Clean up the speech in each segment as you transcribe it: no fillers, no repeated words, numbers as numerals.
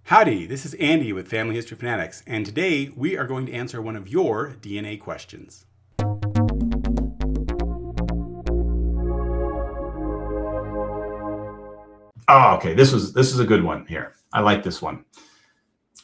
Howdy, this is Andy with Family History Fanatics, and today we are going to answer one of your DNA questions. Oh, okay. This is a good one here. I like this one.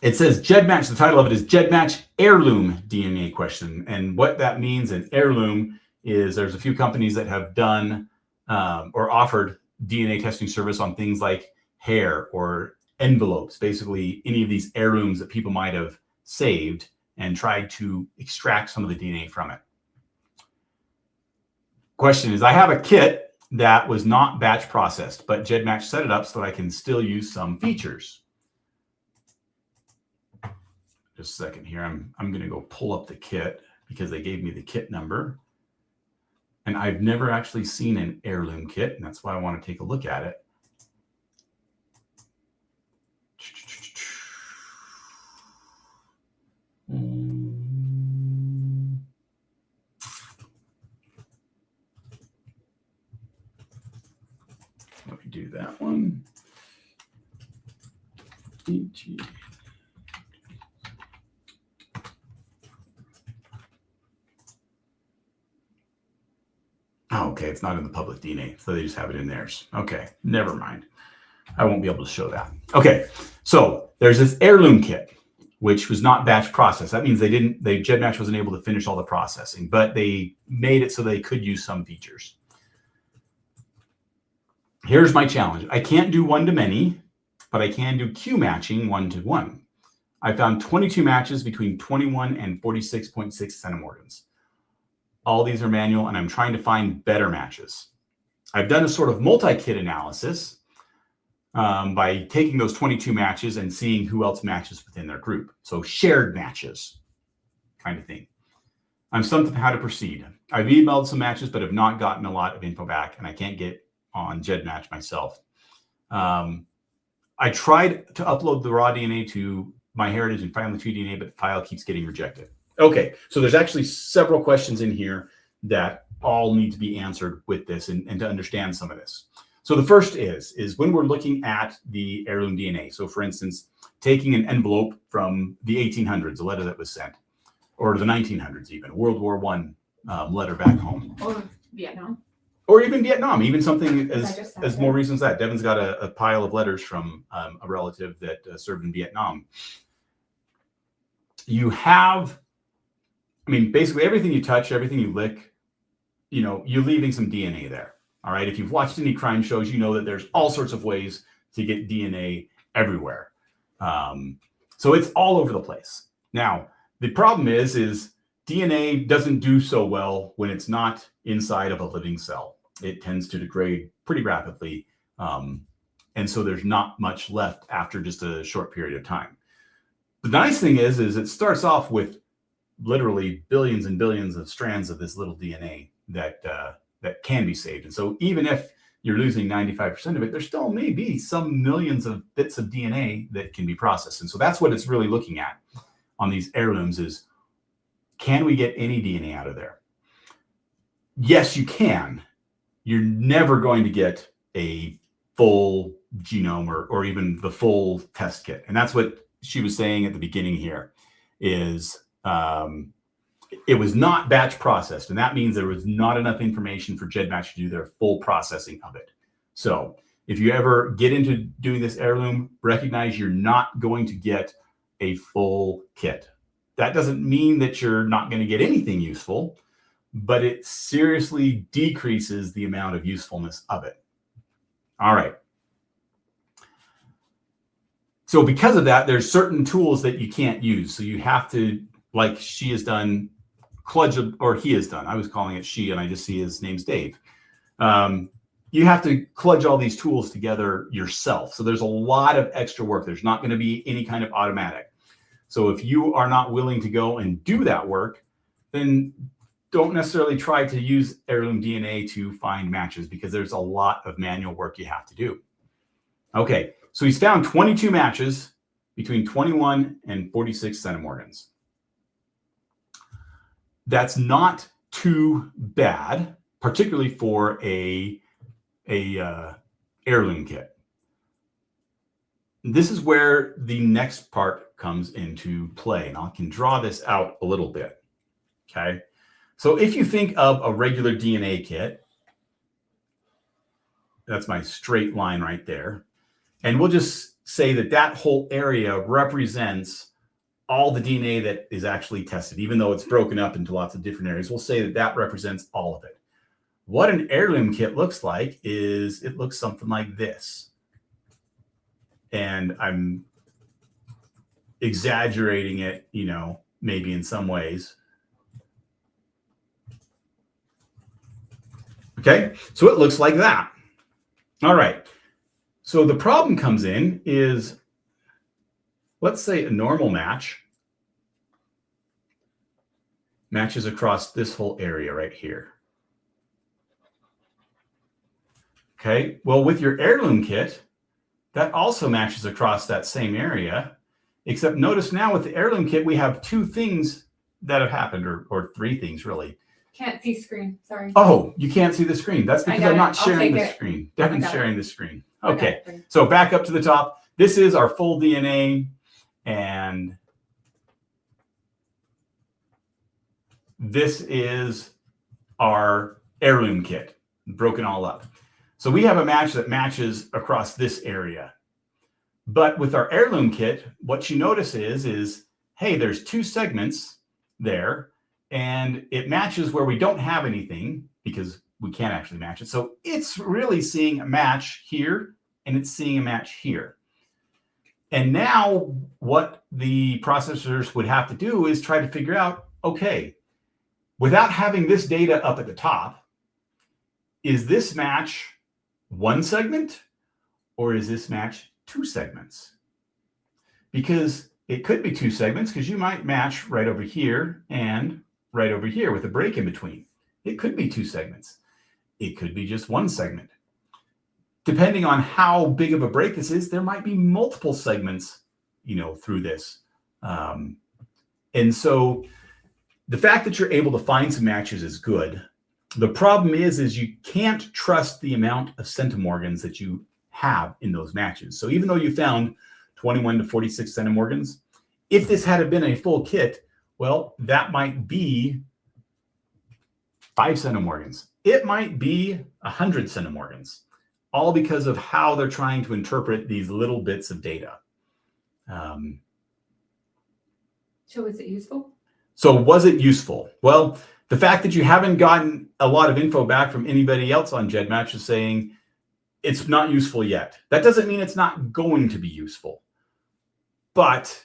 It says GEDmatch. The title of it is GEDmatch Heirloom DNA question. And what that means in heirloom is there's a few companies that have done or offered DNA testing service on things like hair or envelopes, basically any of these heirlooms that people might have saved and tried to extract some of the DNA from it. Question is, I have a kit that was not batch processed, but GEDmatch set it up so that I can still use some features. Just a second here. I'm going to go pull up the kit because they gave me the kit number. And I've never actually seen an heirloom kit, and that's why I want to take a look at it. Let me do that one. Oh, okay, it's not in the public DNA, so they just have it in theirs. Okay, never mind. I won't be able to show that. Okay, so there's this heirloom kit, which was not batch processed. That means GEDmatch wasn't able to finish all the processing, but they made it so they could use some features. Here's my challenge. I can't do one-to-many, but I can do Q matching one-to-one. I found 22 matches between 21 and 46.6 centimorgans. All these are manual, and I'm trying to find better matches. I've done a sort of multi-kit analysis by taking those 22 matches and seeing who else matches within their group. So shared matches kind of thing. I'm stumped on how to proceed. I've emailed some matches, but have not gotten a lot of info back, and I can't get on GEDmatch myself. I tried to upload the raw DNA to MyHeritage and Family Tree DNA, but the file keeps getting rejected. Okay, so there's actually several questions in here that all need to be answered with this and to understand some of this. So the first is when we're looking at the heirloom DNA. So for instance, taking an envelope from the 1800s, a letter that was sent, or the 1900s even, World War I letter back home. Or Vietnam. Or even Vietnam, even something as more recent as that. Devin's got a pile of letters from a relative that served in Vietnam. You have, basically everything you touch, everything you lick, you're leaving some DNA there. All right. If you've watched any crime shows, you know that there's all sorts of ways to get DNA everywhere. So it's all over the place. Now, the problem is DNA doesn't do so well when it's not inside of a living cell. It tends to degrade pretty rapidly. And so there's not much left after just a short period of time. The nice thing is it starts off with literally billions and billions of strands of this little DNA that can be saved. And so even if you're losing 95% of it, there still may be some millions of bits of DNA that can be processed. And so that's what it's really looking at on these heirlooms is, can we get any DNA out of there? Yes, you can. You're never going to get a full genome or even the full test kit. And that's what she was saying at the beginning here is it was not batch processed. And that means there was not enough information for GEDmatch to do their full processing of it. So if you ever get into doing this heirloom, recognize you're not going to get a full kit. That doesn't mean that you're not going to get anything useful, but it seriously decreases the amount of usefulness of it. All right. So because of that, there's certain tools that you can't use. So you have to, like she has done, or he has done. I was calling it she, and I just see his name's Dave. You have to kludge all these tools together yourself. So there's a lot of extra work. There's not going to be any kind of automatic. So if you are not willing to go and do that work, then don't necessarily try to use heirloom DNA to find matches because there's a lot of manual work you have to do. Okay, so he's found 22 matches between 21 and 46 centimorgans. That's not too bad, particularly for a heirloom kit. this is where the next part comes into play. And I can draw this out a little bit. Okay. So if you think of a regular DNA kit, that's my straight line right there. And we'll just say that that whole area represents all the DNA that is actually tested, even though it's broken up into lots of different areas. We'll say that that represents all of it. What an heirloom kit looks like is it looks something like this. And I'm exaggerating it, you know, maybe in some ways. Okay, so it looks like that. All right. So the problem comes in is, let's say a normal match matches across this whole area right here. Okay, well, with your heirloom kit, that also matches across that same area, except notice now with the heirloom kit, we have two things that have happened, or three things really. Can't see screen, sorry. Oh, you can't see the screen. That's because I'm not sharing the screen. Devin's sharing the screen. Okay, so back up to the top. This is our full DNA, and this is our heirloom kit, broken all up. So we have a match that matches across this area. But with our heirloom kit, what you notice is, hey, there's two segments there, and it matches where we don't have anything because we can't actually match it. So it's really seeing a match here, and it's seeing a match here. And now what the processors would have to do is try to figure out, okay, without having this data up at the top, is this match one segment or is this match two segments? Because it could be two segments because you might match right over here and right over here with a break in between. It could be two segments. It could be just one segment. Depending on how big of a break this is, there might be multiple segments, you know, through this. And so the fact that you're able to find some matches is good. The problem is you can't trust the amount of centimorgans that you have in those matches. So even though you found 21 to 46 centimorgans, if this had been a full kit, well, that might be 5 centimorgans. It might be 100 centimorgans, all because of how they're trying to interpret these little bits of data. So is it useful? So was it useful? Well, the fact that you haven't gotten a lot of info back from anybody else on GEDmatch is saying it's not useful yet. That doesn't mean it's not going to be useful, but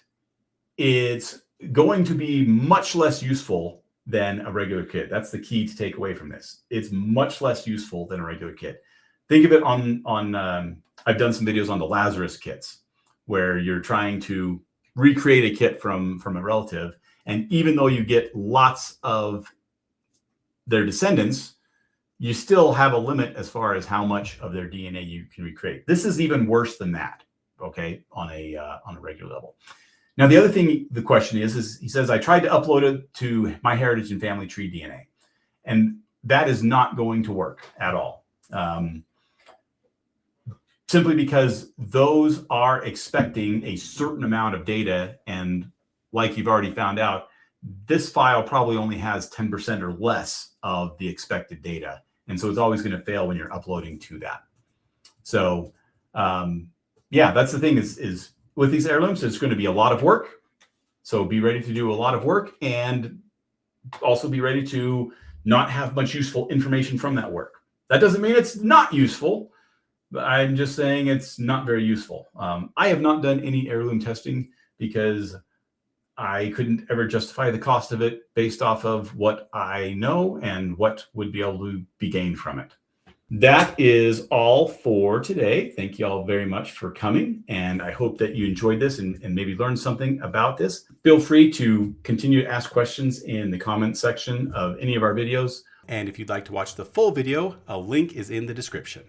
it's going to be much less useful than a regular kit. That's the key to take away from this. It's much less useful than a regular kit. Think of it I've done some videos on the Lazarus kits where you're trying to recreate a kit from a relative. And even though you get lots of their descendants, you still have a limit as far as how much of their DNA you can recreate. This is even worse than that, okay, on a regular level. Now, the other thing, the question is he says, I tried to upload it to MyHeritage and Family Tree DNA, and that is not going to work at all. Simply because those are expecting a certain amount of data, and like you've already found out, this file probably only has 10% or less of the expected data. And so it's always going to fail when you're uploading to that. So yeah, that's the thing is with these heirlooms, it's going to be a lot of work. So be ready to do a lot of work and also be ready to not have much useful information from that work. That doesn't mean it's not useful, but I'm just saying it's not very useful. I have not done any heirloom testing because I couldn't ever justify the cost of it based off of what I know and what would be able to be gained from it. That is all for today. Thank you all very much for coming, and I hope that you enjoyed this and maybe learned something about this. Feel free to continue to ask questions in the comment section of any of our videos. And if you'd like to watch the full video, a link is in the description.